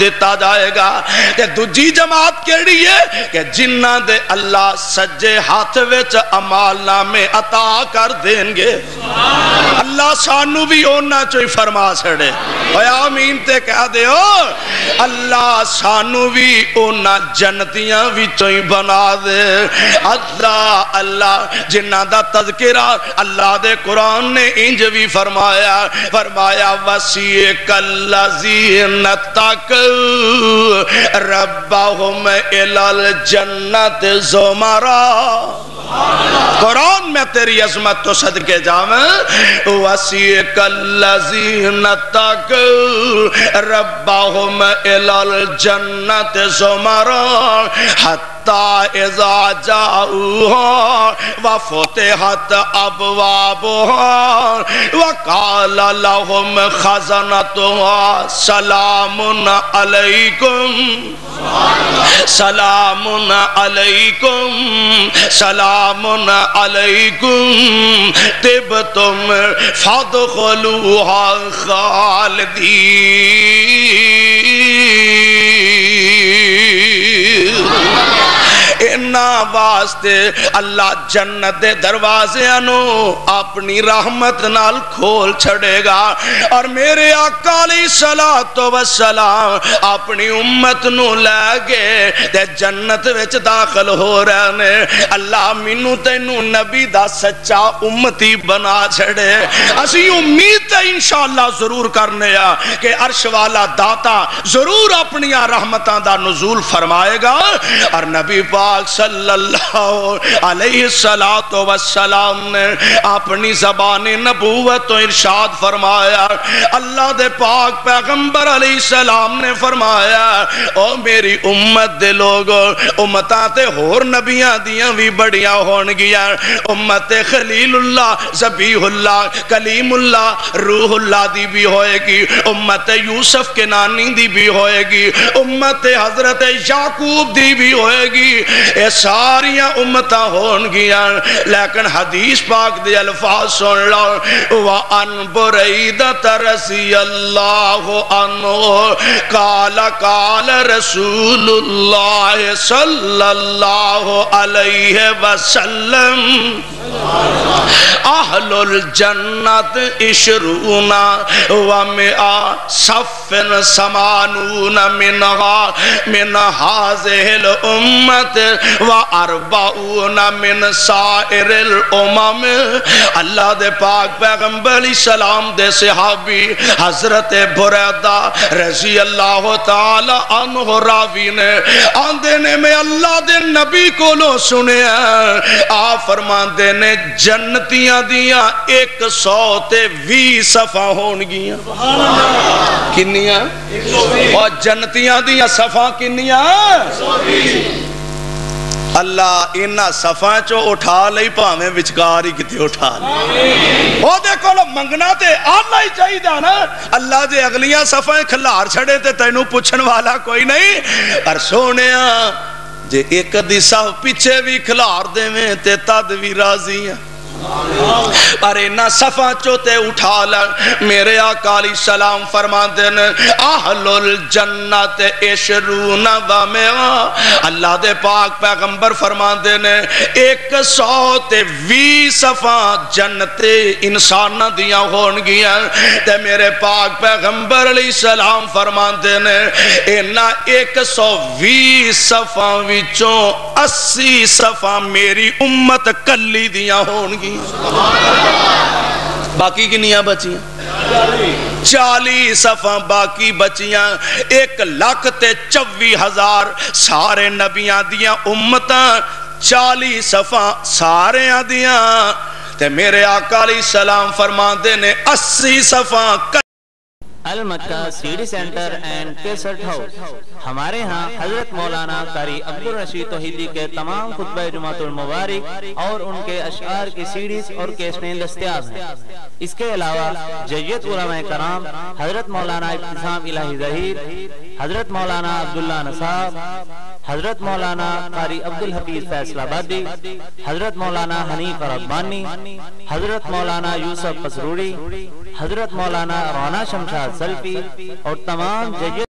دیتا جائے گا۔ تے دوجی جماعت کیڑی ہے کہ جنہ دے اللہ سجے ہاتھ وچ اعمال نامے عطا کر دیں گے۔ اللہ سانو بھی اونا چوئی فرما چھڑے، اے آمین تے کہہ دے ہو، اللہ سانو بھی اونا جنتیاں بھی چوئی بنا دے۔ اللہ جنہ دا تذکرہ اللہ دے قرآن نے انج بھی فرمایا وَسِيقَ الَّذِينَ اتَّقَوْا رَبَّهُمْ إِلَى الْجَنَّةِ زُمَرًا۔ قرآن میں تیری عظمت تو صدقے جاویں۔ وَسِيقَ الَّذِينَ اتَّقَوْا رَبَّهُمْ إِلَى الْجَنَّةِ زُمَرًا حَتَّى إِذَا جَاءُوهَا وَفُتِحَتْ أَبْوَابُهَا وَقَالَ لَهُمْ خَزَنَتُهَا سَلَامٌ عَلَيْكُمْ سلام علیکم سلام علیکم طبتم فادخلوها خالدین۔ انہا واسطے اللہ جنت دے دروازے انو اپنی رحمت نال کھول چھڑے گا، اور میرے آقا علیہ السلام اپنی امت نو لے گے تے جنت وچ داخل ہو رہنے۔ اللہ منو تینو نبی دا سچا امتی بنا چھڑے۔ اسی امید تے انشاءاللہ ضرور کرنے آ کہ عرش والا داتا ضرور اپنی رحمتاں دا نزول فرمائے گا، اور نبی پاک صلی اللہ علیہ السلام نے اپنی زبان نبوت تو ارشاد فرمایا۔ اللہ دے پاک پیغمبر علیہ السلام نے فرمایا، او میری امت دے لوگو، امتاں تے ہور نبیاں دیاں بھی بڑیاں ہون گیا، امت خلیل اللہ ذبیح اللہ کلیم اللہ روح اللہ دی بھی ہوئے گی، امت یوسف کے نانی دی بھی ہوئے گی، امت حضرت یعقوب دی بھی ہوئے گی، اے ساریاں امتاں ہون گیا، لیکن حدیث پاک دے الفاظ سن لو۔ وَأَنْ بُرَيْدَةَ رَضِيَ اللَّهُ عَنْهُ قَالَ رَسُولُ اللَّهِ صَلَّى اللَّهُ عَلَيْهِ وَسَلَّمَ اہل الجنت عشرون ومئہ صف ثمانون منها من هذه الامت واربعون من سائر الامم۔ اللہ دے پاک پیغمبر علیہ السلام دے صحابی حضرت بریدہ رضی اللہ تعالی عنہ راوی نے آندے نے میں اللہ دے نبی کو لو سنے آپ فرماندے نے جنتیاں دیاں 120 صفحہ ہون گیاں۔ کنیاں؟ اور جنتیاں دیاں صفحہ کنیاں؟ اللہ انہا صفحہ چو اٹھا لئی پاہمیں وچکاری کتے اٹھا لئی۔ وہ دیکھو لو منگنا تے آنا ہی چاہی جانا، اللہ دے اگلیاں صفحہ کھلار چھڑے تے تینوں پوچھن والا کوئی نہیں، اور سونیاں جے ایک دی صف پیچھے بھی کھلار دے میں تے تد بھی راضی ہیں۔ ارے نہ صفحہ چوتے اٹھا لگ میرے آقا علیہ السلام فرما دینے اہل الجنت عشرون ومئہ، اللہ دے پاک پیغمبر فرما دینے 120 صفحہ جنت انسان دیاں ہون گیا، تے میرے پاک پیغمبر علیہ السلام فرما دینے اینا 120 صفحہ وچوں 80 صفحہ میری امت کلی دیاں ہون گیا۔ باقی کنیاں بچیاں 40 صفحہ باقی بچیاں، 1,24,000 سارے نبیاں دیاں امتاں 40 صفحہ سارے دیاں، تے میرے آقا علیہ السلام فرما دینے 80 صفحہ Al Makkah CD centre and cassette house. ہمارے ہاں حضرت مولانا قاری عبدالرشید توحیدی کے تمام خطبہ جمعۃ المبارک اور ان کے اشعار کی سیڈیز اور کیسٹیں دستیاب ہیں۔ اس کے علاوہ جیت علماء کرام حضرت مولانا ابتسام الہی ظہیر، حضرت مولانا عبداللہ نصاب، حضرت مولانا قاری عبدالحفیظ فیصل آبادی، حضرت مولانا حنیف ربانی، حضرت مولانا یوسف پسروری، حضرت مولانا رانا شمشاد سلفی اور تمام جیت